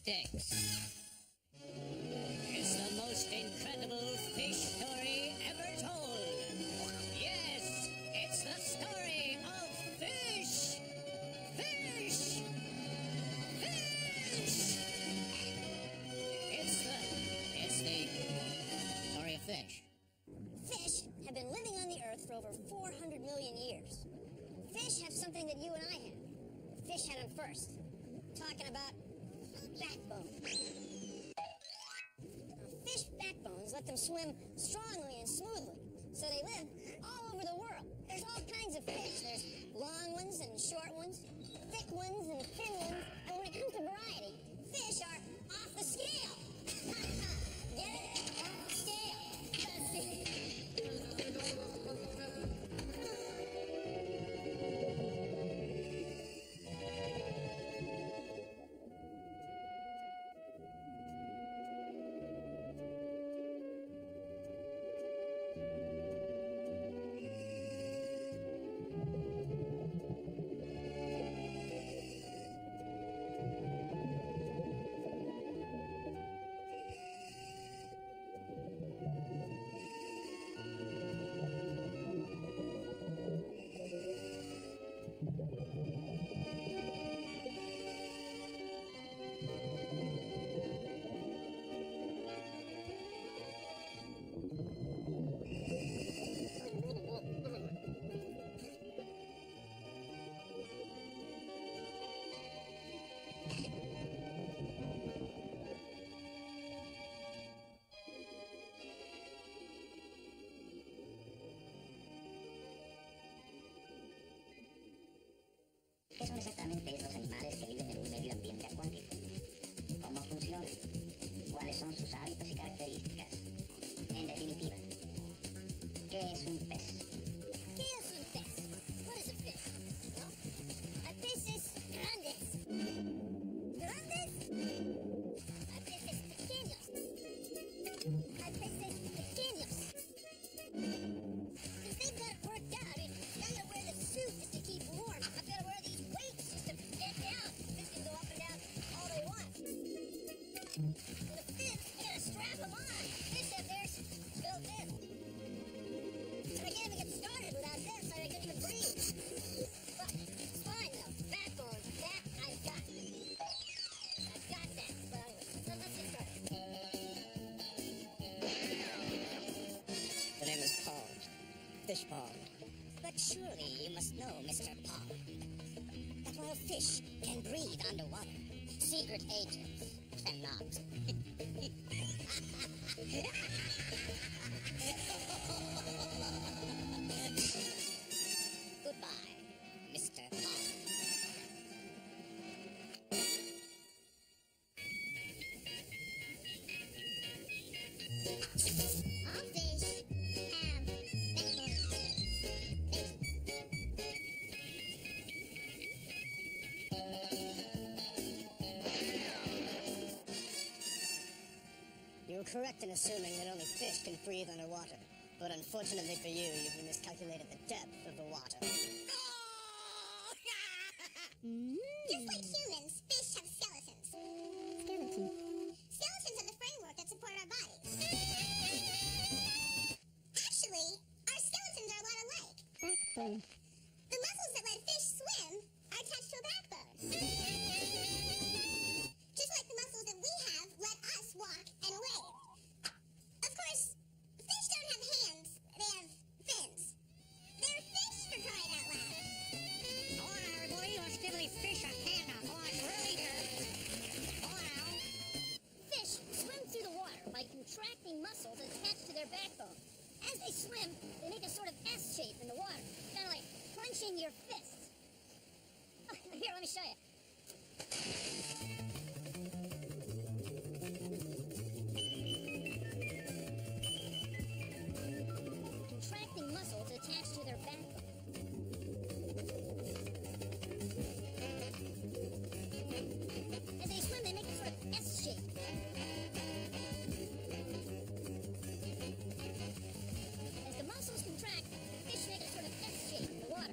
sticks. It's the most incredible fish story ever told. Yes, it's the story of fish. Fish! Fish! It's the story of fish. Fish have been living on the earth for over 400 million years. Fish have something that you and I have. Fish had them first. Talking about backbone. Now, fish backbones let them swim strongly and smoothly, so they live all over the world. There's all kinds of fish. There's long ones and short ones, thick ones and thin ones, and when it comes to variety, fish are off the scale. Get it? Off the scale. ¿Qué son exactamente estos animales que viven en un medio ambiente acuático? ¿Cómo funcionan? ¿Cuáles son sus hábitos y características? En definitiva, ¿qué es un pez? ¿Qué es un pez? What is a fish? Well, a peces grandes. ¿Grandes? A peces pequeños. A peces pequeños. Because they've got it worked out. I gotta wear the suit just to keep warm. I've got to wear these weights just to get down. Fish can go up and down all they want. And the fins, you gotta strap them on. Fish have theirs built in. And I can't even get started without this. I couldn't even breathe. But it's fine though. Backbone, that I've got. I've got that. But let's get started. The name is Pond. Fish Pond. But surely you must know, Mr. Pond, that while fish can breathe underwater, secret agents cannot. Goodbye, Mr. Pond. All fish have backbones. You're correct in assuming that only fish can breathe underwater, but unfortunately for you, you've miscalculated the depth of the water. Just like humans, fish have skeletons. Skeletons are the framework that support our bodies. Actually, our skeletons are a lot alike. The muscles that let fish swim are attached to a backbone. Just like the muscles that we have let us walk and wave. Of course, fish don't have hands, they have fins. They're fish for crying out loud. Hold on, everybody. Let's give these fish a hand up. Hold on, really here. Hold on. Fish swim through the water by contracting muscles attached to their backbone. As they swim, they make a sort of S shape in the water, kind of like clenching your fists. Here, let me show you. Contracting muscles attached to their backbone. As they swim, they make a sort of S shape. As the muscles contract, the fish make a sort of S shape in the water.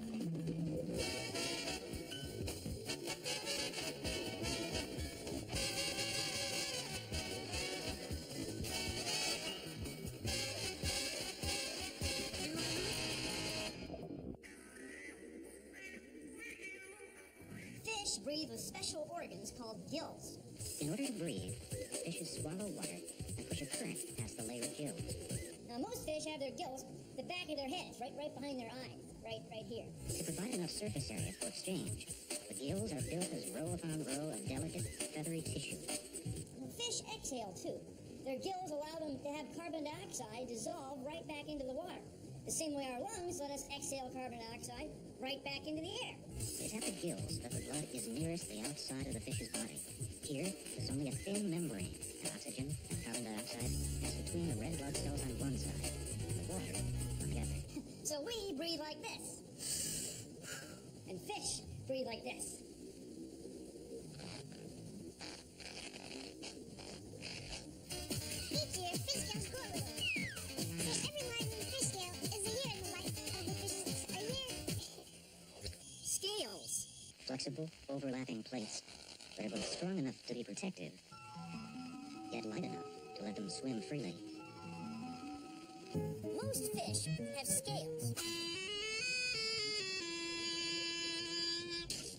breathe with special organs called gills. In order to breathe, fishes swallow water and push a current past the layer of gills. Now, most fish have their gills at the back of their heads, right behind their eyes, right here. To provide enough surface area for exchange, the gills are built as row upon row of delicate, feathery tissue. Now, fish exhale, too. Their gills allow them to have carbon dioxide dissolve right back into the water. The same way our lungs let us exhale carbon dioxide right back into the air. It's at the gills that the blood is nearest the outside of the fish's body. Here, there's only a thin membrane, and oxygen and carbon dioxide pass between the red blood cells on one side and the water on the other. So we breathe like this. And fish breathe like this. Each year, fish scales grow a little. So every line in the fish scale is a year in the life of the fish's a year. Scales. Flexible, overlapping plates that are both strong enough to be protective, yet light enough to let them swim freely. Most fish have scales.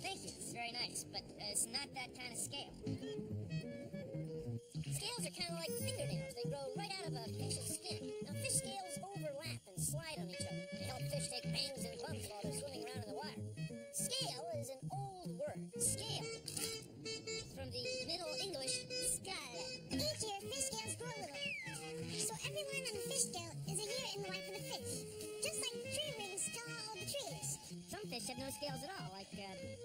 Thank you, it's very nice, but it's not that kind of scale. Scales are kind of like fingernails. They grow right out of a fish's skin. Now, fish scales overlap and slide on each other. They help fish take bangs and bumps while they're swimming around in the water. Scale is an old word. Scale. It's from the Middle English scale. Each year, fish scales grow a little. So every line on the fish scale is a year in the life of the fish. Just like tree rings tell all the trees. Some fish have no scales at all, like catfish.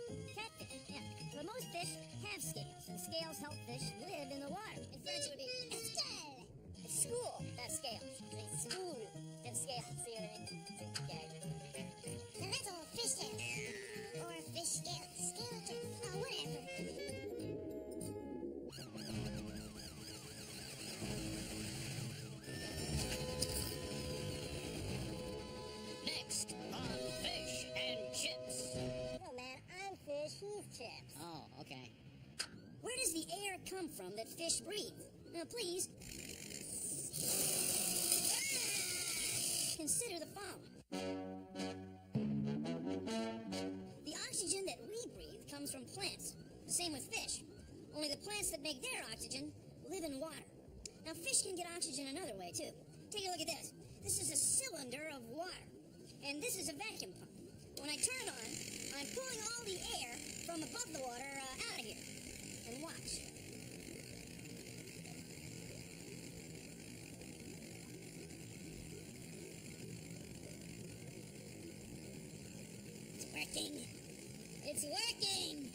Yeah. But most fish have scales, and scales help fish live in the water. In French, it would be escale. It's school, not scales. School and scales. See what I mean? Yeah. And that's all fish scale. Or fish scale, skeleton, or whatever. Next on Fish and Chips. No, man, I'm fish, he's chips. Oh, okay. Where does the air come from that fish breathe? Now, please, consider the following. The oxygen that we breathe comes from plants. The same with fish. Only the plants that make their oxygen live in water. Now, fish can get oxygen another way, too. Take a look at this. This is a cylinder of water. And this is a vacuum pump. When I turn it on, I'm pulling all the air from above the water out of here. And watch. It's working. It's working.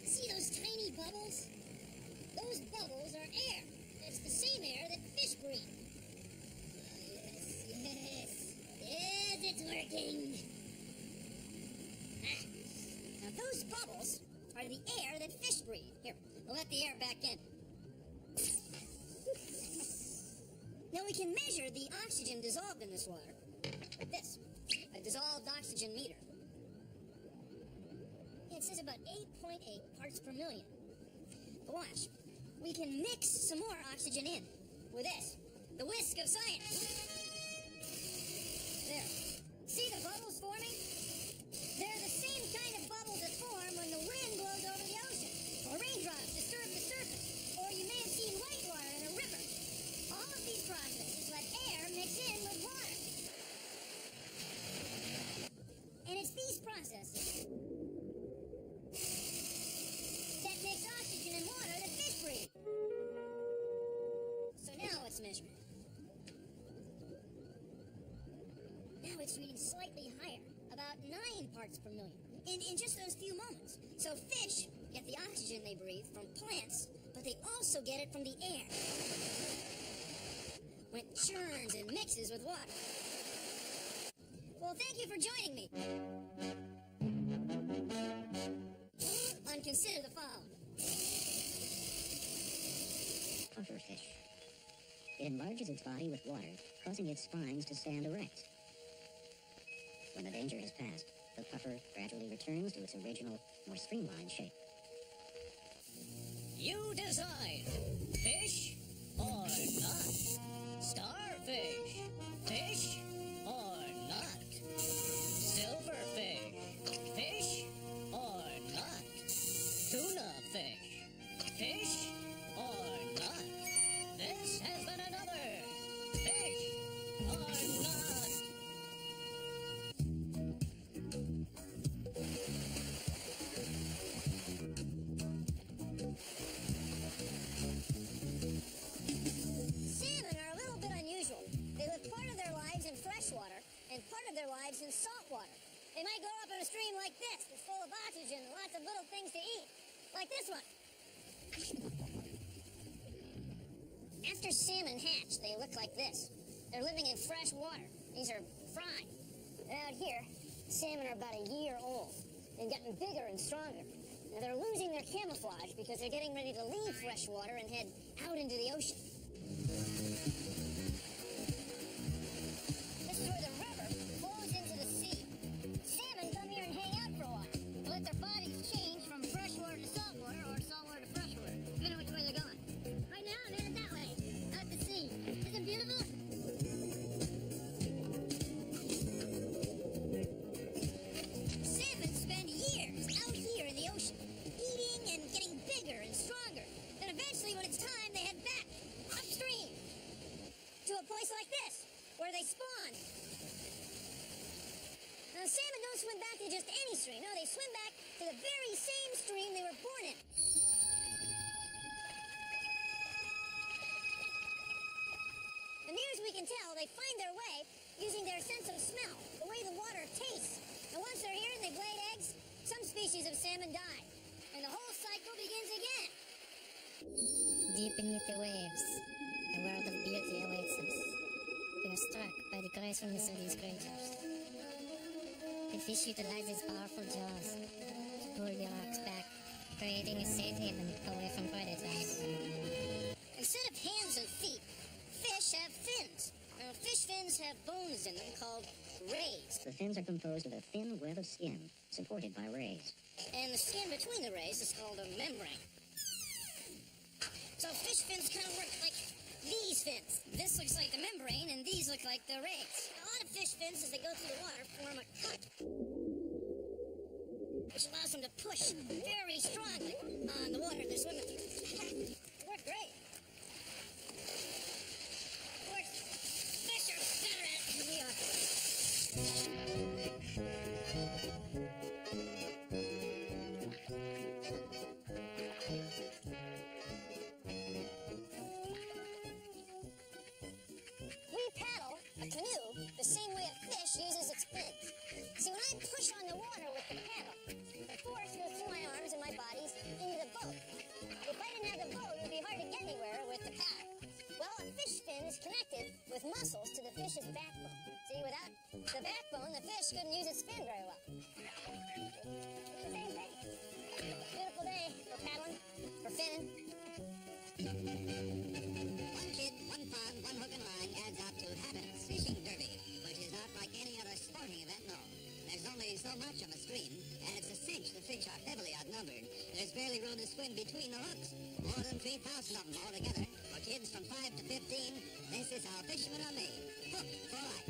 See those tiny bubbles? Those bubbles are air. It's the same air that fish breathe. Yes, it's working. Now those bubbles are the air that fish breathe. Here, we'll let the air back in. Now we can measure the oxygen dissolved in this water with this, a dissolved oxygen meter. It says about 8.8 parts per million. But watch, we can mix some more oxygen in with this, the whisk of science. There. See the bubbles forming? They're the same kind of bubbles that form when the wind blows over the ocean, or raindrops disturb the surface, or you may have seen whitewater in a river. All of these processes let air mix in with water. And it's these processes that mix oxygen and water that fish breathe. So now let's measure it. Now it's reading slightly higher, about 9 parts per million, in just those few moments. So fish get the oxygen they breathe from plants, but they also get it from the air, when it churns and mixes with water. Well, thank you for joining me on Consider the Following. Pufferfish. It enlarges its body with water, causing its spines to stand erect. When the danger has passed, the puffer gradually returns to its original, more streamlined shape. You decide. Fish or not? Starfish. Fish or not? Silverfish. Fish or not? in salt water. They might grow up in a stream like this, that's full of oxygen and lots of little things to eat, like this one. After salmon hatch, they look like this. They're living in fresh water. These are fry. Out here, salmon are about a year old. They've gotten bigger and stronger. Now they're losing their camouflage because they're getting ready to leave fresh water and head out into the ocean. This is where the river flows into the sea. Salmon come here and hang out for a while to let their bodies change from freshwater to saltwater or saltwater to freshwater, depending on which way they're going. Right now, I'm headed that way, out to sea. Isn't it beautiful? Salmon spend years out here in the ocean, eating and getting bigger and stronger. Then eventually, when it's time, they head back upstream to a place like this, where they spawn. Now, salmon don't swim back to just any stream. No, they swim back to the very same stream they were born in. And near as we can tell, they find their way using their sense of smell, the way the water tastes. And once they're here and they lay eggs, some species of salmon die. And the whole cycle begins again. Deep beneath the waves, a world of beauty awaits us. We are struck by the gracefulness of these creatures. The fish utilize its powerful jaws to pull the rocks back, creating a safe haven away from predators. Instead of hands and feet, fish have fins. Now, fish fins have bones in them called rays. The fins are composed of a thin web of skin, supported by rays. And the skin between the rays is called a membrane. So fish fins kind of work like these fins. This looks like the membrane, and these look like the rays. A lot of fish fins, as they go through the water, form a cut, which allows them to push very strongly on the water they're swimming through. It worked great. Of course, fish are better at it than we are. We paddle a canoe the same way a fish uses its fins. See, when I push on the water with the paddle, the force goes through my arms and my bodies into the boat. If I didn't have the boat, it would be hard to get anywhere with the paddle. Well, a fish fin is connected with muscles to the fish's backbone. See, without the backbone, the fish couldn't use its fin very well. It's the same thing. Beautiful day for paddling, for finning. One kid, one pond, one hook and line adds up to Habit's Fishing Derby, which is not like any other sporting event, no. There's only so much of a stream, and it's a cinch the fish are heavily outnumbered. There's barely room to swim between the hooks. More than 3,000 of them altogether. For kids from 5 to 15, this is how fishermen are made. Hooked for life.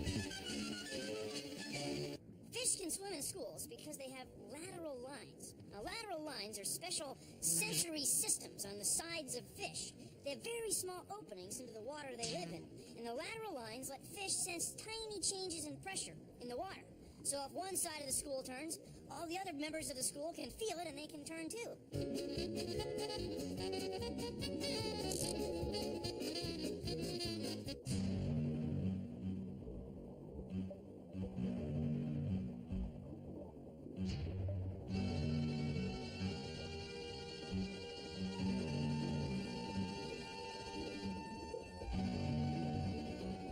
Fish can swim in schools because they have lateral lines. Now, lateral lines are special sensory systems on the sides of fish. They have very small openings into the water they live in. And the lateral lines let fish sense tiny changes in pressure in the water. So if one side of the school turns, all the other members of the school can feel it and they can turn too.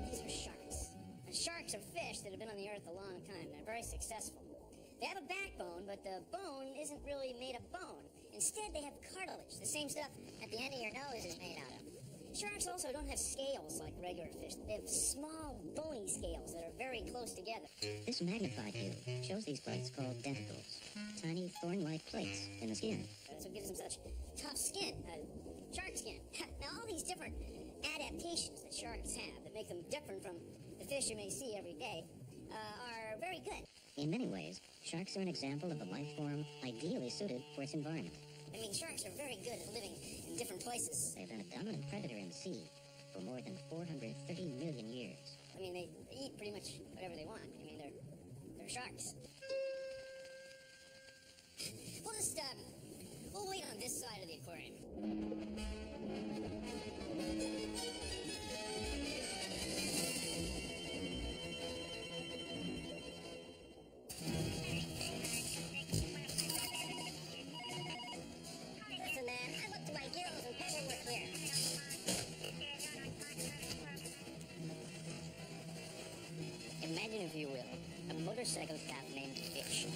These are sharks. Now, sharks are fish that have been on the earth a long time. They're very successful. They have a backbone, but the bone isn't really made of bone. Instead, they have cartilage, the same stuff at the end of your nose is made out of. Sharks also don't have scales like regular fish. They have small, bony scales that are very close together. This magnified view shows these plates called denticles, tiny thorn-like plates in the skin. That's what gives them such tough skin, shark skin. Now, all these different adaptations that sharks have that make them different from the fish you may see every day are very good. In many ways, sharks are an example of a life form ideally suited for its environment. I mean, sharks are very good at living in different places. They've been a dominant predator in the sea for more than 430 million years. I mean, they eat pretty much whatever they want. I mean, they're sharks. We'll wait on this side of the aquarium. motorcycle cop named Fish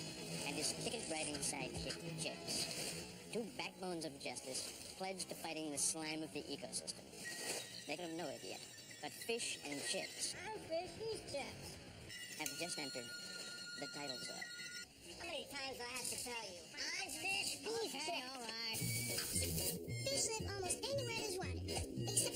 and his ticket-writing sidekick, Chips. Two backbones of justice pledged to fighting the slime of the ecosystem. They don't know it yet, but Fish and Chips I'm Fish, he's Chips. have just entered the title zone. How many times do I have to tell you? I'm Fish, he's Chips. All right. Fish live almost anywhere there's water, except